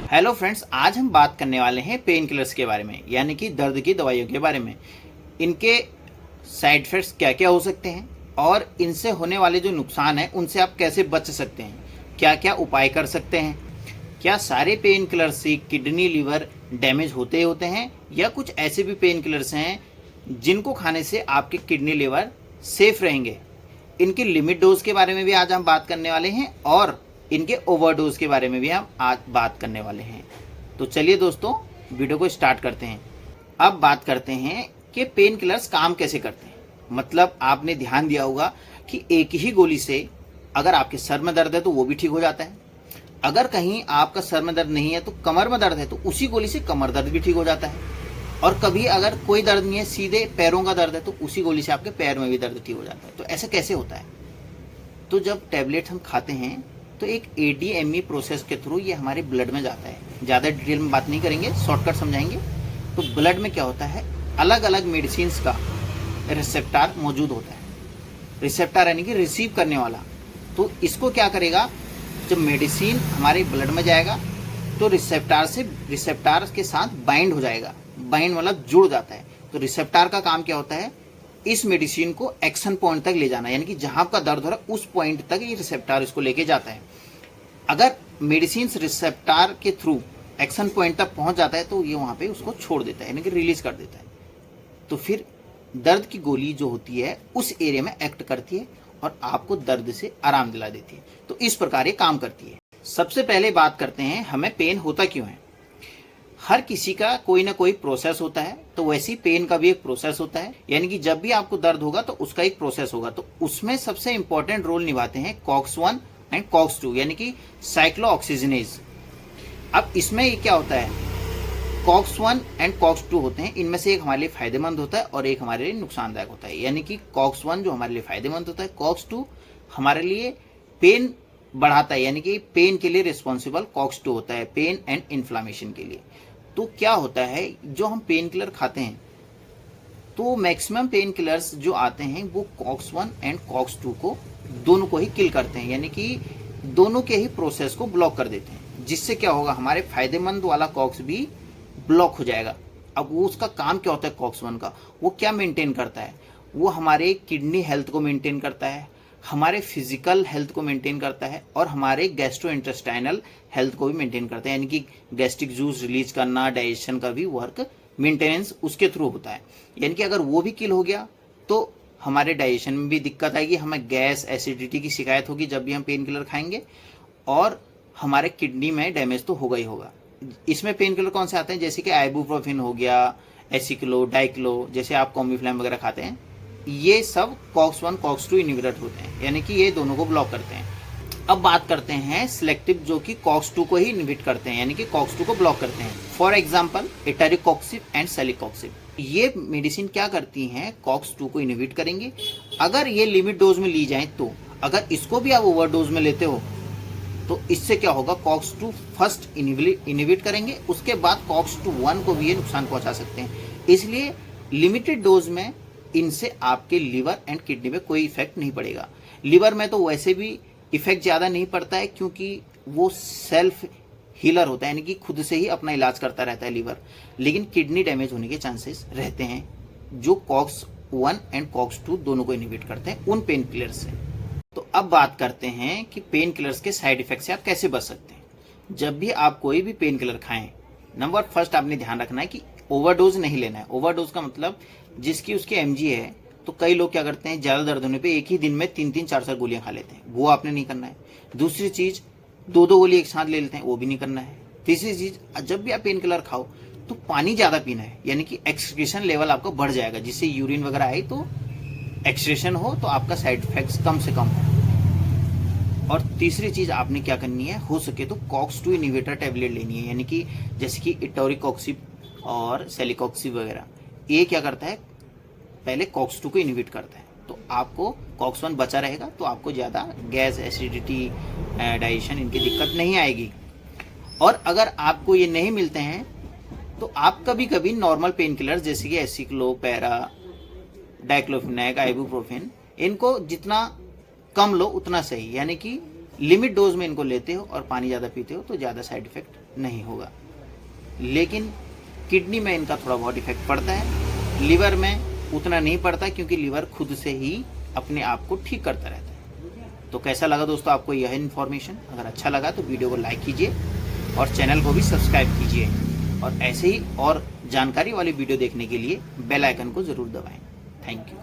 Hello friends, आज हम बात करने वाले हैं पेन किलर्स के बारे में, यानी कि दर्द की दवाइयों के बारे में। इनके साइड इफेक्ट्स क्या क्या हो सकते हैं और इनसे होने वाले जो नुकसान हैं उनसे आप कैसे बच सकते हैं, क्या क्या उपाय कर सकते हैं। क्या सारे पेन किलर्स से किडनी लिवर डैमेज होते हैं या कुछ ऐसे भी पेन किलर्स हैं जिनको खाने से आपके किडनी लिवर सेफ रहेंगे। इनकी लिमिट डोज के बारे में भी आज हम बात करने वाले हैं और इनके ओवरडोज के बारे में भी हम आज बात करने वाले हैं। तो चलिए दोस्तों, वीडियो को स्टार्ट करते हैं। अब बात करते हैं कि पेन किलर्स काम कैसे करते हैं। मतलब आपने ध्यान दिया होगा कि एक ही गोली से अगर आपके सर में दर्द है तो वो भी ठीक हो जाता है, अगर कहीं आपका सर में दर्द नहीं है तो कमर में दर्द है तो उसी गोली से कमर दर्द भी ठीक हो जाता है, और कभी अगर कोई दर्द नहीं है सीधे पैरों का दर्द है तो उसी गोली से आपके पैर में भी दर्द ठीक हो जाता है। तो ऐसा कैसे होता है? तो जब टैबलेट हम खाते हैं तो एक ADME प्रोसेस के थ्रू ये हमारे ब्लड में जाता है। ज़्यादा डिटेल में बात नहीं करेंगे, शॉर्टकट समझाएंगे। तो ब्लड में क्या होता है, अलग अलग मेडिसिन का रिसेप्टर मौजूद होता है। रिसेप्टर यानी कि रिसीव करने वाला। तो इसको क्या करेगा, जब मेडिसिन हमारे ब्लड में जाएगा तो रिसेप्टर के साथ बाइंड हो जाएगा। बाइंड मतलब जुड़ जाता है। तो रिसेप्टर का काम क्या होता है, इस मेडिसिन को एक्शन पॉइंट तक ले जाना, यानी कि जहां आपका दर्द हो रहा है उस पॉइंट तक ये रिसेप्टर इसको लेके जाता है। अगर मेडिसिन रिसेप्टर के थ्रू एक्शन पॉइंट तक पहुंच जाता है तो ये वहां पे उसको छोड़ देता है, यानी कि रिलीज कर देता है। तो फिर दर्द की गोली जो होती है उस एरिया में एक्ट करती है और आपको दर्द से आराम दिला देती है। तो इस प्रकार ये काम करती है। सबसे पहले बात करते हैं हमें पेन होता क्यों है। हर किसी का कोई ना कोई प्रोसेस होता है, तो वैसे ही पेन का भी एक प्रोसेस होता है, यानी कि जब भी आपको दर्द होगा तो उसका एक प्रोसेस होगा। तो उसमें सबसे इंपॉर्टेंट रोल निभाते हैं COX-1 एंड COX-2, यानी कि साइक्लोऑक्सीजनेज। अब इसमें ये क्या होता है, COX-1 एंड COX-2 होते हैं। इनमें से एक हमारे लिए फायदेमंद होता है और एक हमारे लिए नुकसानदायक होता है। यानी कि COX-1 जो हमारे लिए फायदेमंद होता है, COX-2 हमारे लिए पेन बढ़ाता है, यानी कि पेन के लिए रिस्पॉन्सिबल COX-2 होता है, पेन एंड इन्फ्लामेशन के लिए। तो क्या होता है, जो हम पेन किलर खाते हैं तो मैक्सिमम पेन किलर्स जो आते हैं वो COX-1 एंड COX-2 को दोनों को ही किल करते हैं, यानी कि दोनों के ही प्रोसेस को ब्लॉक कर देते हैं। जिससे क्या होगा, हमारे फायदेमंद वाला COX भी ब्लॉक हो जाएगा। अब वो उसका काम क्या होता है COX-1 का, वो क्या मेंटेन करता है, वो हमारे किडनी हेल्थ को मेंटेन करता है, हमारे फिजिकल हेल्थ को मेंटेन करता है और हमारे गैस्ट्रो इंटेस्टाइनल हेल्थ को भी मेंटेन करता है, यानी कि गैस्ट्रिक जूस रिलीज करना, डाइजेशन का भी वर्क मेंटेनेंस उसके थ्रू होता है। यानी कि अगर वो भी किल हो गया तो हमारे डाइजेशन में भी दिक्कत आएगी, हमें गैस एसिडिटी की शिकायत होगी जब भी हम पेन किलर खाएंगे, और हमारे किडनी में डैमेज तो होगा ही होगा। इसमें पेन किलर कौन से आते हैं, जैसे कि आइबुप्रोफेन हो गया, एसिक्लो, डाइक्लो, जैसे आप कॉम्बिफ्लैम वगैरह खाते हैं, ये सब COX-1 COX-2 इनहिबिटर होते हैं, यानी कि ये दोनों को ब्लॉक करते हैं। अब बात करते हैं सिलेक्टिव, जो कि COX-2 को ही इनहिबिट करते हैं, यानी कि COX-2 को ब्लॉक करते हैं। For example etoricoxib and celecoxib. ये मेडिसिन क्या करती हैं, COX-2 को इनहिबिट करेंगी। अगर ये लिमिट डोज में ली जाए तो, अगर इसको भी आप ओवरडोज में लेते हो तो इससे क्या होगा, COX-2 फर्स्ट इनहिबिट करेंगे, उसके बाद COX-1 को भी ये नुकसान पहुंचा सकते हैं। इसलिए लिमिटेड डोज में इनसे आपके लिवर एंड किडनी में कोई इफेक्ट नहीं पड़ेगा। लिवर में तो वैसे भी इफेक्ट ज़्यादा नहीं पड़ता है, क्योंकि वो सेल्फ हीलर होता है, यानी कि खुद से ही अपना इलाज करता रहता है लिवर। लेकिन किडनी डैमेज होने के चांसेस रहते हैं, जो COX-1 एंड COX-2 दोनों को इनहिबिट करते हैं उन पेन किलर से। तो अब बात करते हैं कि पेन किलर्स के साइड इफेक्ट से आप कैसे बच सकते हैं। जब भी आप कोई भी पेन किलर खाएं, नंबर फर्स्ट आपने ध्यान रखना है कि ओवरडोज नहीं लेना है। ओवरडोज का मतलब जिसकी उसकी MG है, तो कई लोग क्या करते हैं, ज्यादा दर्द होने पे एक ही दिन में 3-3 4-4 गोलियां खा लेते हैं, वो आपने नहीं करना है। दूसरी चीज, 2-2 गोली एक साथ ले लेते हैं, वो भी नहीं करना है। तीसरी चीज, जब भी आप पेन किलर खाओ तो पानी ज्यादा पीना है, यानी कि एक्सक्रीशन लेवल आपका बढ़ जाएगा, जिससे यूरिन वगैरह आए तो एक्सक्रीशन हो तो आपका साइड इफेक्ट्स कम से कम हो। और तीसरी चीज आपने क्या करनी है, हो सके तो COX-2 इनहिबिटर टैबलेट लेनी है, यानी कि जैसे कि इटोरिकॉक्सिब और सेलिकॉक्सिब वगैरह। ये क्या करता है, पहले COX-2 को इनहिबिट करता है, तो आपको COX-1 बचा रहेगा, तो आपको ज़्यादा गैस एसिडिटी डाइजेशन इनकी दिक्कत नहीं आएगी। और अगर आपको ये नहीं मिलते हैं तो आप कभी कभी नॉर्मल पेन किलर जैसे कि एसिक्लो, पैरा, डाइक्लोफिनेक, आइबुप्रोफेन, इनको जितना कम लो उतना सही, यानी कि लिमिट डोज में इनको लेते हो और पानी ज़्यादा पीते हो तो ज़्यादा साइड इफ़ेक्ट नहीं होगा। लेकिन किडनी में इनका थोड़ा बहुत इफेक्ट पड़ता है, लिवर में उतना नहीं पड़ता क्योंकि लिवर खुद से ही अपने आप को ठीक करता रहता है। तो कैसा लगा दोस्तों आपको यह इन्फॉर्मेशन? अगर अच्छा लगा तो वीडियो को लाइक कीजिए और चैनल को भी सब्सक्राइब कीजिए, और ऐसे ही और जानकारी वाली वीडियो देखने के लिए बेल आइकन को ज़रूर दबाएं। Thank you.